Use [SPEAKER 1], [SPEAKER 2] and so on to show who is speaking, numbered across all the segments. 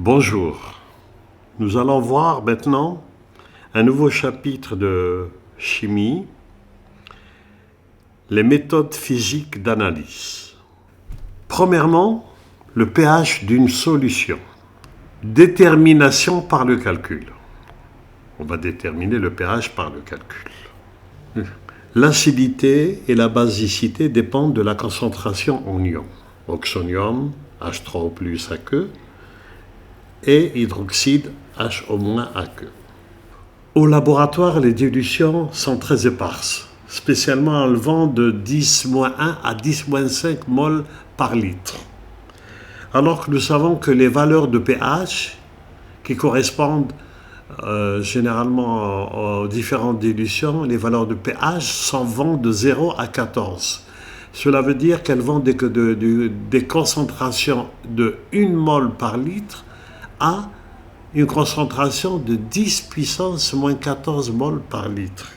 [SPEAKER 1] Bonjour, nous allons voir maintenant un nouveau chapitre de chimie, les méthodes physiques d'analyse. Premièrement, le pH d'une solution. Détermination par le calcul. On va déterminer le pH par le calcul. L'acidité et la basicité dépendent de la concentration en ions. Oxonium, H3O+, aqueux, et hydroxyde HO- aqueux. Au laboratoire, les dilutions sont très éparses, spécialement enlevant de 10-1 à 10-5 moles par litre. Alors que nous savons que les valeurs de pH, qui correspondent généralement aux différentes dilutions, les valeurs de pH vont de 0 à 14. Cela veut dire qu'elles vont des concentrations de 1 mol par litre à une concentration de 10 puissance moins 14 mol par litre.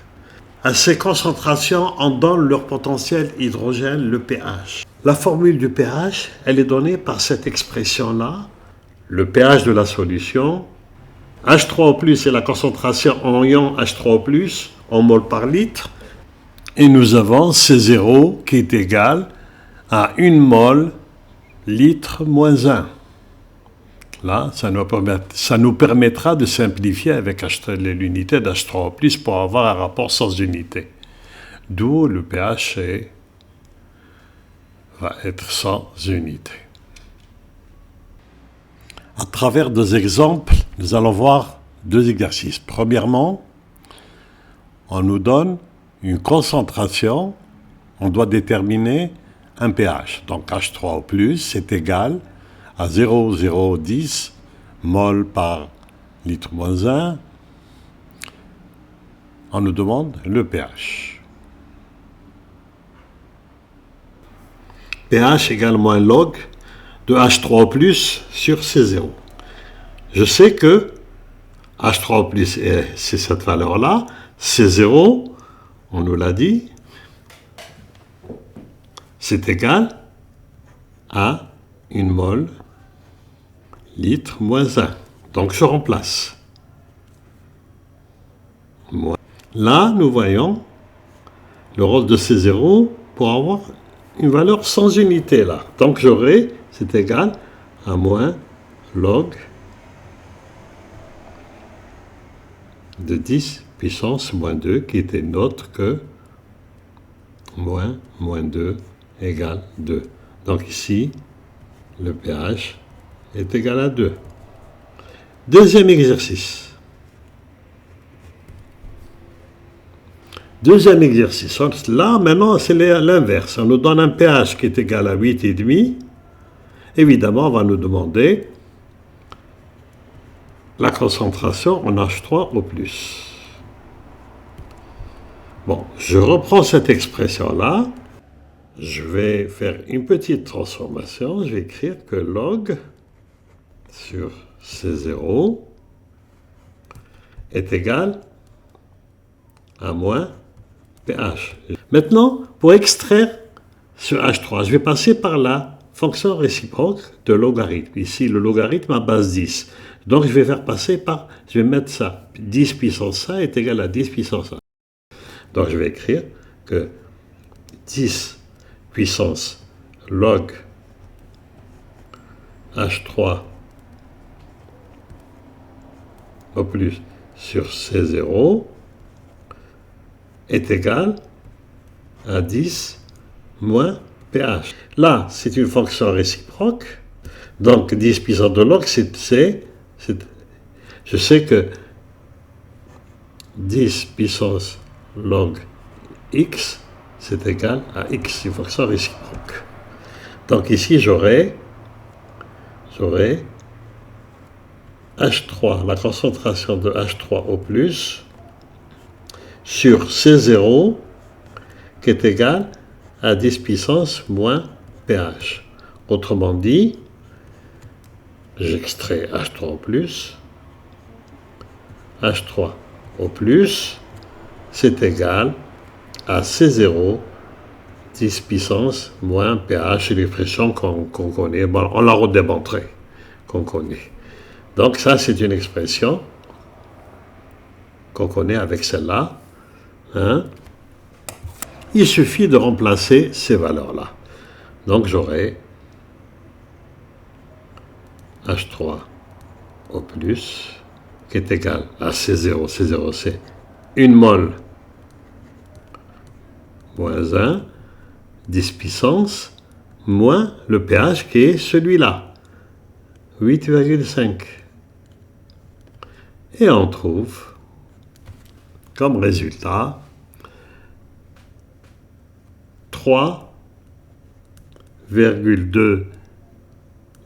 [SPEAKER 1] À ces concentrations, on donne leur potentiel hydrogène, le pH. La formule du pH, elle est donnée par cette expression-là. Le pH de la solution, H3O+, est la concentration en ion H3O+, en mol par litre. Et nous avons C0 qui est égal à 1 mol litre moins 1. Là, ça nous permettra de simplifier avec l'unité d'H3O+, pour avoir un rapport sans unité. D'où le pH va être sans unité. À travers deux exemples, nous allons voir deux exercices. Premièrement, on nous donne une concentration, on doit déterminer un pH. Donc H3O+, c'est égal à 0,010 mol par litre moins 1, on nous demande le pH. pH égale moins log de H3O+ sur C0. Je sais que H3O+, c'est cette valeur-là, C0, on nous l'a dit, c'est égal à 1 mol litre moins 1. Donc je remplace. Là, nous voyons le rôle de C0 pour avoir une valeur sans unité là. Donc j'aurai, c'est égal à moins log de 10 puissance moins 2 qui était autre que moins 2 égale 2. Donc ici, le pH est égal à 2. Deuxième exercice. Deuxième exercice. Là, maintenant, c'est l'inverse. On nous donne un pH qui est égal à 8,5. Évidemment, on va nous demander la concentration en H3O+. Bon, je reprends cette expression-là. Je vais faire une petite transformation. Je vais écrire que log sur C0 est égal à moins pH. Maintenant, pour extraire ce H3, je vais passer par la fonction réciproque de logarithme. Ici, le logarithme à base 10. Donc, je vais faire passer par, je vais mettre ça, 10 puissance 1 est égal à 10 puissance 1. Donc, je vais écrire que 10 puissance log H3 au plus sur C0 est égal à 10 moins pH. Là, c'est une fonction réciproque. Donc, 10 puissance de log, je sais que 10 puissance log x, c'est égal à x, une fonction réciproque. Donc ici, j'aurai H3, la concentration de H3O+, sur C0, qui est égal à 10 puissance moins pH. Autrement dit, j'extrais H3O+, H3O+, c'est égal à C0, 10 puissance moins pH, c'est l'expression qu'on connaît, bon, on l'a redémontré, qu'on connaît. Donc ça, c'est une expression qu'on connaît avec celle-là. Hein? Il suffit de remplacer ces valeurs-là. Donc j'aurai H3O+, qui est égal à C0, C0, c'est 1 mol moins 1, 10 puissance, moins le pH qui est celui-là, 8,5. Et on trouve comme résultat 3,2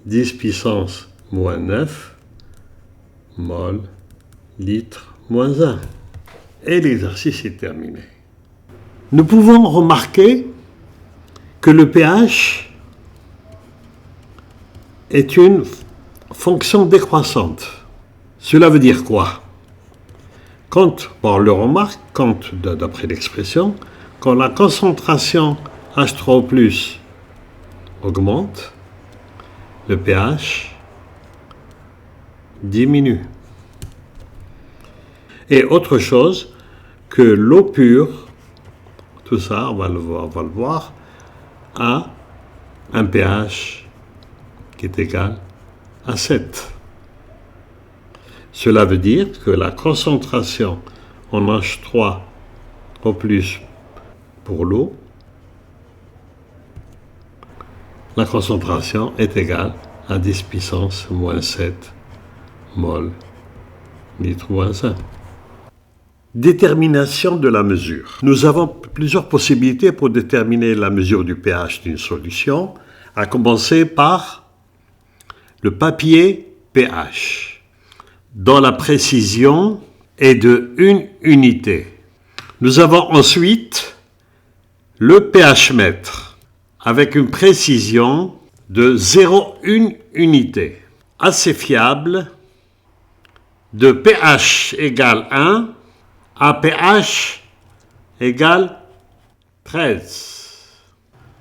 [SPEAKER 1] 10 puissance moins 9 mol litre moins 1. Et l'exercice est terminé. Nous pouvons remarquer que le pH est une fonction décroissante. Cela veut dire quoi? On le remarque, d'après l'expression, quand la concentration H3O+ augmente, le pH diminue. Et autre chose, que l'eau pure, tout ça, on va le voir, a un pH qui est égal à 7. Cela veut dire que la concentration en H3O+ pour l'eau, la concentration est égale à 10 puissance moins 7 mol litre moins 1. Détermination de la mesure. Nous avons plusieurs possibilités pour déterminer la mesure du pH d'une solution, à commencer par le papier pH, dont la précision est de 1 unité. Nous avons ensuite le pH mètre, avec une précision de 0,1 unité, assez fiable, de pH égale 1 à pH égale 13.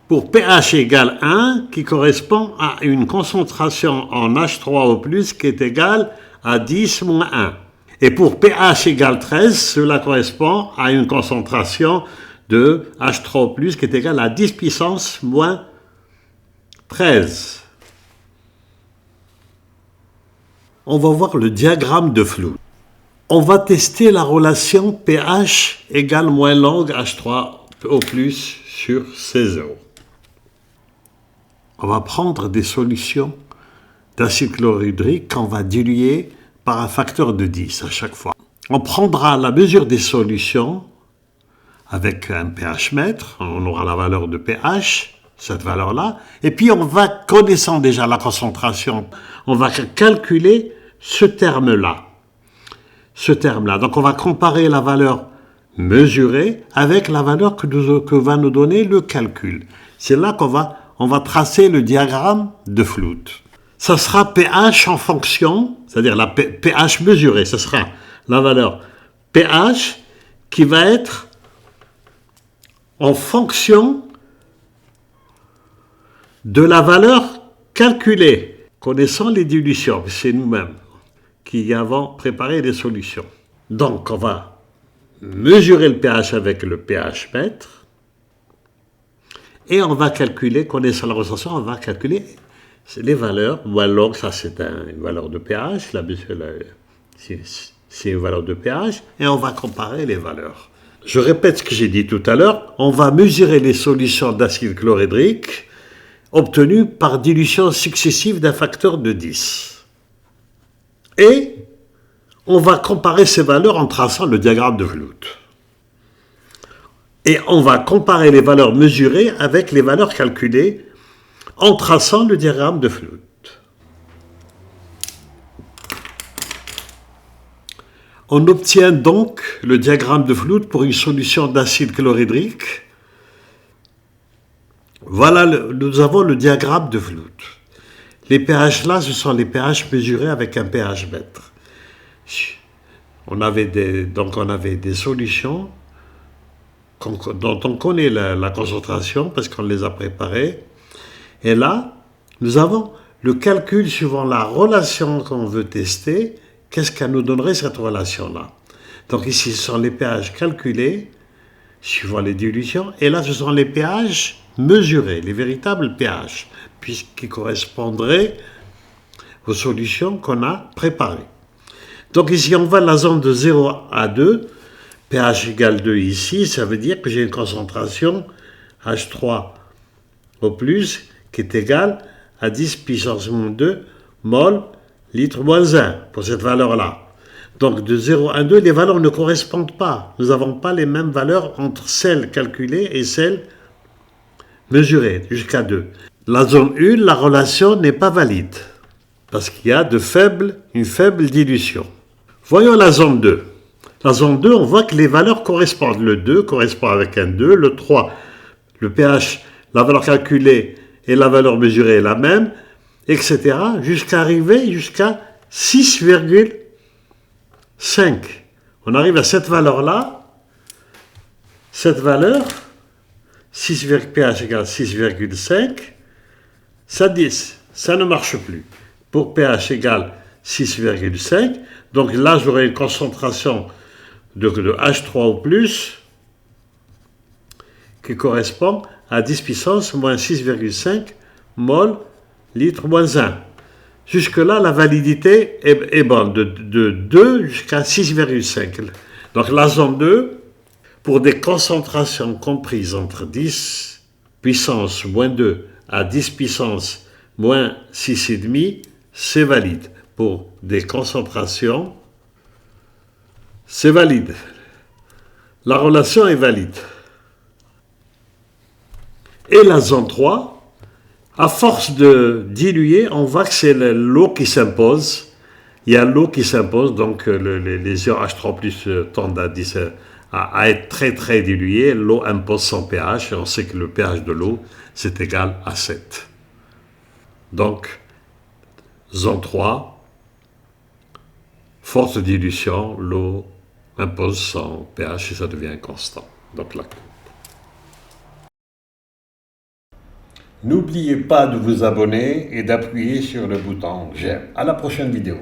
[SPEAKER 1] Pour pH égale 1, qui correspond à une concentration en H3O+, qui est égale à 10 moins 1. Et pour pH égale 13, cela correspond à une concentration de H3O+, qui est égale à 10 puissance moins 13. On va voir le diagramme de Flood. On va tester la relation pH égale moins log H3O+ sur C0. On va prendre des solutions d'acide chlorhydrique qu'on va diluer par un facteur de 10 à chaque fois. On prendra la mesure des solutions avec un pH mètre, on aura la valeur de pH, cette valeur-là, et puis on va, connaissant déjà la concentration, on va calculer ce terme-là. Donc on va comparer la valeur mesurée avec la valeur que va nous donner le calcul. C'est là qu'on va tracer le diagramme de Flood. Ça sera pH en fonction, c'est-à-dire la pH mesurée, ce sera la valeur pH qui va être en fonction de la valeur calculée, connaissant les dilutions, c'est nous-mêmes qui avons préparé les solutions. Donc, on va mesurer le pH avec le pH mètre et on va calculer, connaissant la relation, on va calculer les valeurs. Log, ça c'est une valeur de pH, c'est une valeur de pH et on va comparer les valeurs. Je répète ce que j'ai dit tout à l'heure, on va mesurer les solutions d'acide chlorhydrique obtenues par dilution successive d'un facteur de 10. Et on va comparer ces valeurs en traçant le diagramme de Flood. Et on va comparer les valeurs mesurées avec les valeurs calculées en traçant le diagramme de Flood. On obtient donc le diagramme de Flood pour une solution d'acide chlorhydrique. Voilà, nous avons le diagramme de Flood. Les pH là, ce sont les pH mesurés avec un pH mètre. On avait des solutions dont on connaît la concentration parce qu'on les a préparées. Et là, nous avons le calcul suivant la relation qu'on veut tester, qu'est-ce qu'elle nous donnerait cette relation-là? Donc ici, ce sont les pH calculés, suivant les dilutions, et là, ce sont les pH mesurés, les véritables pH, puisqu'ils correspondraient aux solutions qu'on a préparées. Donc ici, on va à la zone de 0 à 2, pH égale 2 ici, ça veut dire que j'ai une concentration H3 au plus qui est égale à 10 puissance moins 2 mol litre moins 1 pour cette valeur-là. Donc de 0 à 2, les valeurs ne correspondent pas. Nous n'avons pas les mêmes valeurs entre celles calculées et celles mesurées jusqu'à 2. La zone 1, la relation n'est pas valide parce qu'il y a une faible dilution. Voyons la zone 2. La zone 2, on voit que les valeurs correspondent. Le 2 correspond avec un 2, le 3, le pH, la valeur calculée et la valeur mesurée est la même, etc. jusqu'à arriver jusqu'à 6,5. On arrive à cette valeur-là. Cette valeur, pH égale 6,5, ça 10. Ça ne marche plus. Pour pH égale 6,5, donc là j'aurai une concentration de H3 au plus qui correspond à 10 puissance moins 6,5 mol litre moins 1. Jusque-là, la validité est bonne, de 2 jusqu'à 6,5. Donc la zone 2, pour des concentrations comprises entre 10 puissance moins 2 à 10 puissance moins 6,5, c'est valide. Pour des concentrations, c'est valide. La relation est valide. Et la zone 3, à force de diluer, on voit que c'est l'eau qui s'impose. Il y a l'eau qui s'impose, donc les ions H3+ tendent à être très très dilués. L'eau impose son pH, et on sait que le pH de l'eau, c'est égal à 7. Donc, zone 3, forte dilution, l'eau impose son pH et ça devient constant. Donc là. N'oubliez pas de vous abonner et d'appuyer sur le bouton j'aime. À la prochaine vidéo.